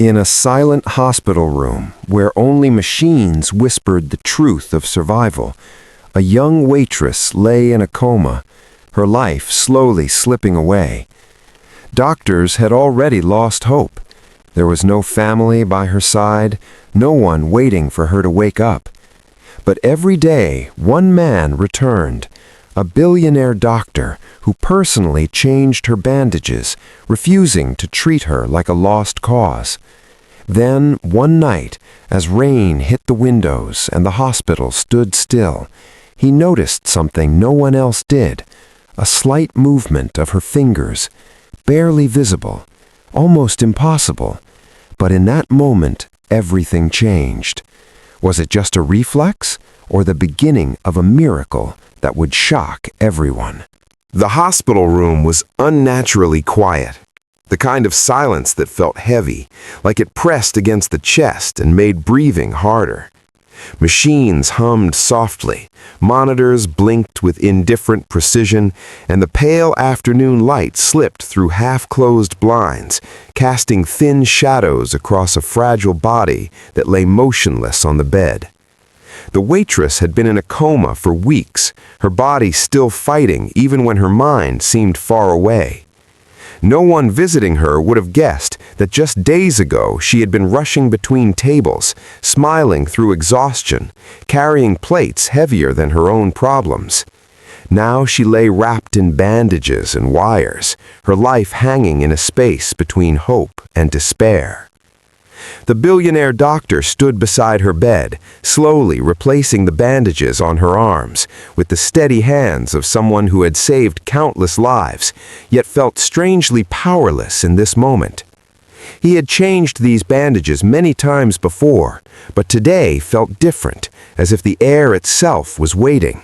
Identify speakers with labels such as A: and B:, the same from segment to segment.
A: In a silent hospital room where only machines whispered the truth of survival, a young waitress lay in a coma, her life slowly slipping away. Doctors had already lost hope. There was no family by her side, no one waiting for her to wake up. But every day, one man returned, a billionaire doctor who personally changed her bandages, refusing to treat her like a lost cause. Then, one night, as rain hit the windows and the hospital stood still, he noticed something no one else did, a slight movement of her fingers, barely visible, almost impossible. But in that moment, everything changed. Was it just a reflex, or the beginning of a miracle that would shock everyone?
B: The hospital room was unnaturally quiet, the kind of silence that felt heavy, like it pressed against the chest and made breathing harder. Machines hummed softly, monitors blinked with indifferent precision, and the pale afternoon light slipped through half-closed blinds, casting thin shadows across a fragile body that lay motionless on the bed. The waitress had been in a coma for weeks, her body still fighting even when her mind seemed far away. No one visiting her would have guessed that just days ago she had been rushing between tables, smiling through exhaustion, carrying plates heavier than her own problems. Now she lay wrapped in bandages and wires, her life hanging in a space between hope and despair. The billionaire doctor stood beside her bed, slowly replacing the bandages on her arms, with the steady hands of someone who had saved countless lives, yet felt strangely powerless in this moment. He had changed these bandages many times before, but today felt different, as if the air itself was waiting.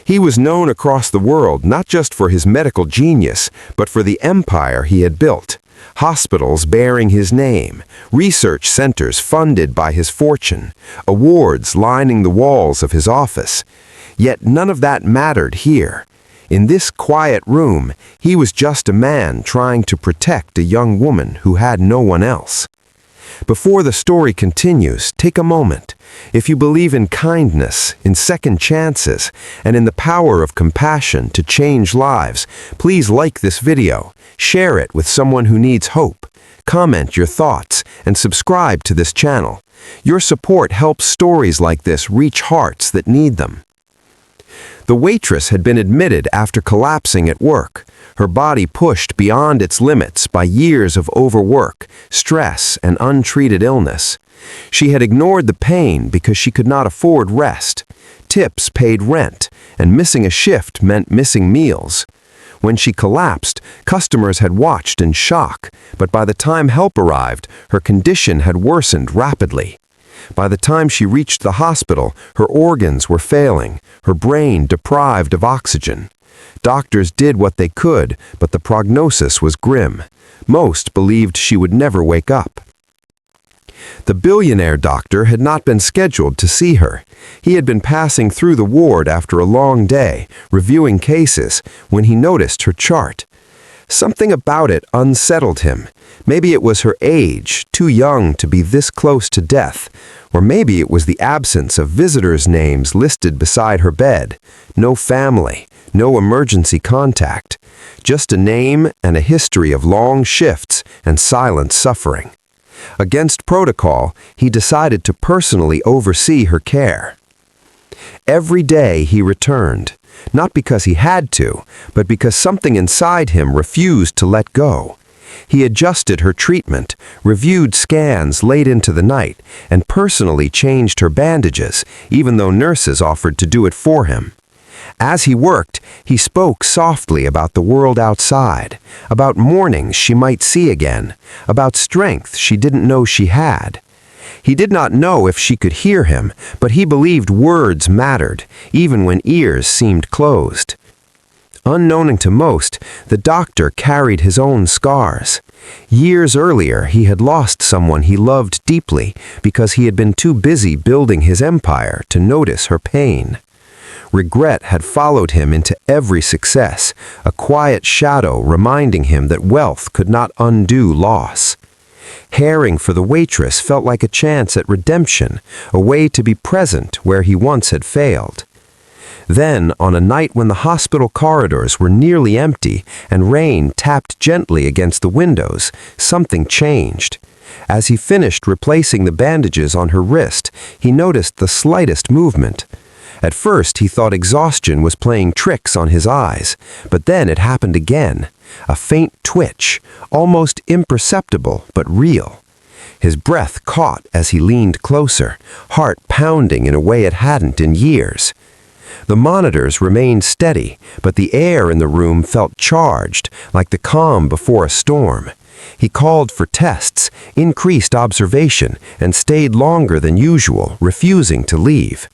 B: He was known across the world not just for his medical genius, but for the empire he had built. Hospitals bearing his name, research centers funded by his fortune, awards lining the walls of his office. Yet none of that mattered here. In this quiet room, he was just a man trying to protect a young woman who had no one else. Before the story continues, take a moment. If you believe in kindness, in second chances, and in the power of compassion to change lives, please like this video, share it with someone who needs hope, comment your thoughts, and subscribe to this channel. Your support helps stories like this reach hearts that need them. The waitress had been admitted after collapsing at work, her body pushed beyond its limits by years of overwork, stress, and untreated illness. She had ignored the pain because she could not afford rest. Tips paid rent, and missing a shift meant missing meals. When she collapsed, customers had watched in shock, but by the time help arrived, her condition had worsened rapidly. By the time she reached the hospital, her organs were failing, her brain deprived of oxygen. Doctors did what they could, but the prognosis was grim. Most believed she would never wake up. The billionaire doctor had not been scheduled to see her. He had been passing through the ward after a long day, reviewing cases, when he noticed her chart. Something about it unsettled him. Maybe it was her age, too young to be this close to death, or maybe it was the absence of visitors' names listed beside her bed. No family, no emergency contact, just a name and a history of long shifts and silent suffering. Against protocol, he decided to personally oversee her care. Every day he returned, not because he had to, but because something inside him refused to let go. He adjusted her treatment, reviewed scans late into the night, and personally changed her bandages, even though nurses offered to do it for him. As he worked, he spoke softly about the world outside, about mornings she might see again, about strength she didn't know she had. He did not know if she could hear him, but he believed words mattered, even when ears seemed closed. Unknown to most, the doctor carried his own scars. Years earlier, he had lost someone he loved deeply because he had been too busy building his empire to notice her pain. Regret had followed him into every success, a quiet shadow reminding him that wealth could not undo loss.
A: Caring for the waitress felt like a chance at redemption, a way to be present where he once had failed. Then, on a night when the hospital corridors were nearly empty and rain tapped gently against the windows, something changed. As he finished replacing the bandages on her wrist, he noticed the slightest movement. At first, he thought exhaustion was playing tricks on his eyes, but then it happened again. A faint twitch, almost imperceptible but real. His breath caught as he leaned closer, heart pounding in a way it hadn't in years. The monitors remained steady, but the air in the room felt charged, like the calm before a storm. He called for tests, increased observation, and stayed longer than usual, refusing to leave.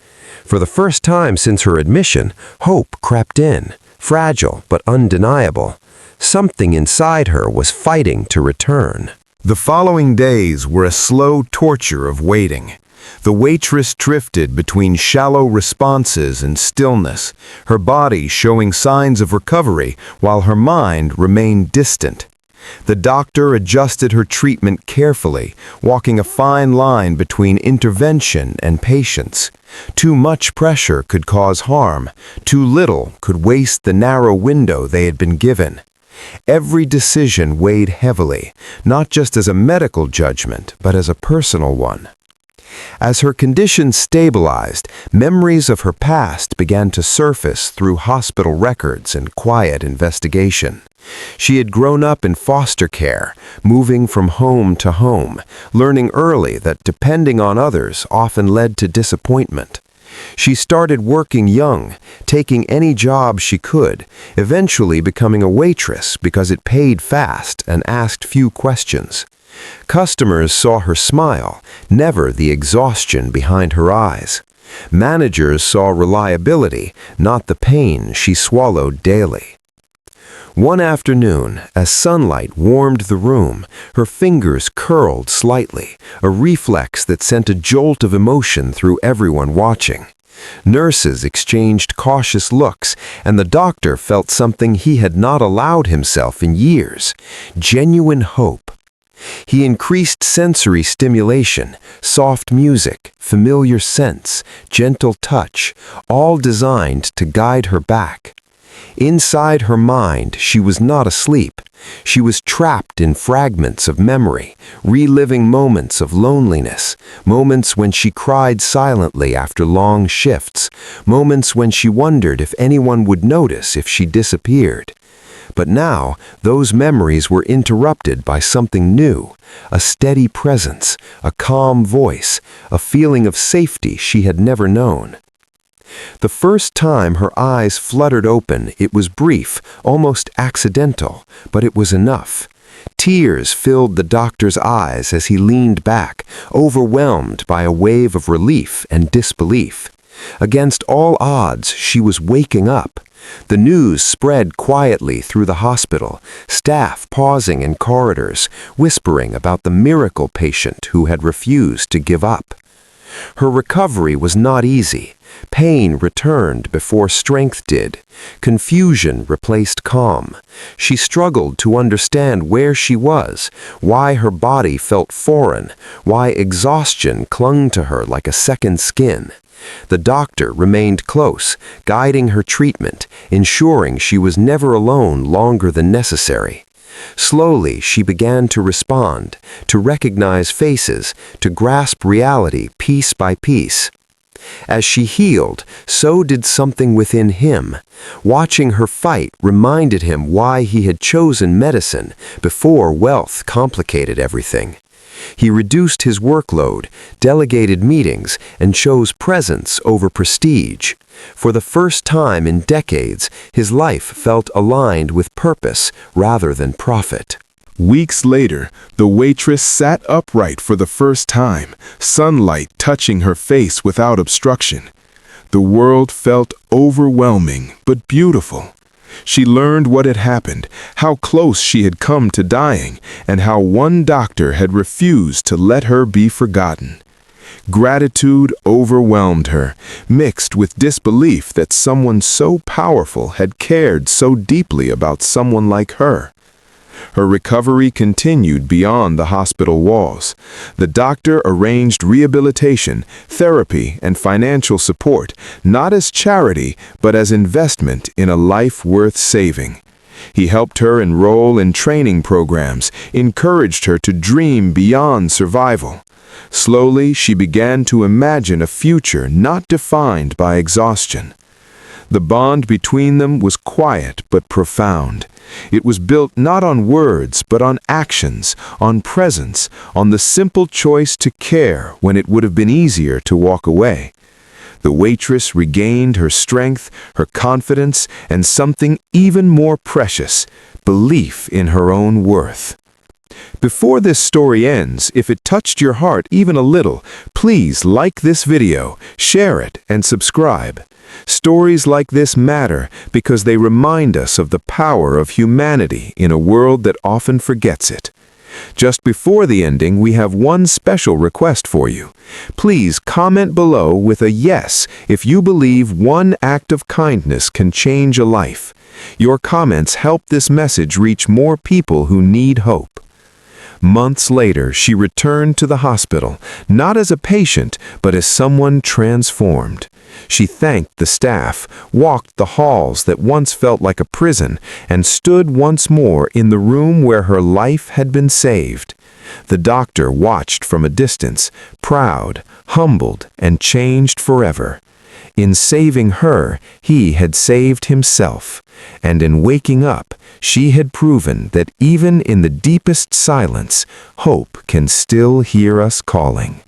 A: For the first time since her admission, hope crept in, fragile but undeniable. Something inside her was fighting to return.
B: The following days were a slow torture of waiting. The waitress drifted between shallow responses and stillness, her body showing signs of recovery while her mind remained distant. The doctor adjusted her treatment carefully, walking a fine line between intervention and patience. Too much pressure could cause harm, too little could waste the narrow window they had been given. Every decision weighed heavily, not just as a medical judgment, but as a personal one. As her condition stabilized, memories of her past began to surface through hospital records and quiet investigation. She had grown up in foster care, moving from home to home, learning early that depending on others often led to disappointment. She started working young, taking any job she could, eventually becoming a waitress because it paid fast and asked few questions. Customers saw her smile, never the exhaustion behind her eyes. Managers saw reliability, not the pain she swallowed daily. One afternoon, as sunlight warmed the room, her fingers curled slightly, a reflex that sent a jolt of emotion through everyone watching. Nurses exchanged cautious looks, and the doctor felt something he had not allowed himself in years: genuine hope. He increased sensory stimulation, soft music, familiar scents, gentle touch, all designed to guide her back. Inside her mind, she was not asleep. She was trapped in fragments of memory, reliving moments of loneliness, moments when she cried silently after long shifts, moments when she wondered if anyone would notice if she disappeared. But now, those memories were interrupted by something new, a steady presence, a calm voice, a feeling of safety she had never known. The first time her eyes fluttered open, it was brief, almost accidental, but it was enough. Tears filled the doctor's eyes as he leaned back, overwhelmed by a wave of relief and disbelief. Against all odds, she was waking up. The news spread quietly through the hospital, staff pausing in corridors, whispering about the miracle patient who had refused to give up. Her recovery was not easy. Pain returned before strength did. Confusion replaced calm. She struggled to understand where she was, why her body felt foreign, why exhaustion clung to her like a second skin. The doctor remained close, guiding her treatment, ensuring she was never alone longer than necessary. Slowly, she began to respond, to recognize faces, to grasp reality piece by piece. As she healed, so did something within him. Watching her fight reminded him why he had chosen medicine before wealth complicated everything. He reduced his workload, delegated meetings, and chose presence over prestige. For the first time in decades, his life felt aligned with purpose rather than profit.
C: Weeks later, the waitress sat upright for the first time, sunlight touching her face without obstruction. The world felt overwhelming but beautiful. She learned what had happened, how close she had come to dying, and how one doctor had refused to let her be forgotten. Gratitude overwhelmed her, mixed with disbelief that someone so powerful had cared so deeply about someone like her. Her recovery continued beyond the hospital walls. The doctor arranged rehabilitation, therapy, and financial support, not as charity, but as investment in a life worth saving. He helped her enroll in training programs, encouraged her to dream beyond survival. Slowly, she began to imagine a future not defined by exhaustion. The bond between them was quiet but profound. It was built not on words, but on actions, on presence, on the simple choice to care when it would have been easier to walk away. The waitress regained her strength, her confidence, and something even more precious, belief in her own worth. Before this story ends, if it touched your heart even a little, please like this video, share it, and subscribe. Stories like this matter because they remind us of the power of humanity in a world that often forgets it. Just before the ending, we have one special request for you. Please comment below with a yes if you believe one act of kindness can change a life. Your comments help this message reach more people who need hope. Months later, she returned to the hospital, not as a patient, but as someone transformed. She thanked the staff, walked the halls that once felt like a prison, and stood once more in the room where her life had been saved. The doctor watched from a distance, proud, humbled, and changed forever. In saving her, he had saved himself, and in waking up, she had proven that even in the deepest silence, hope can still hear us calling.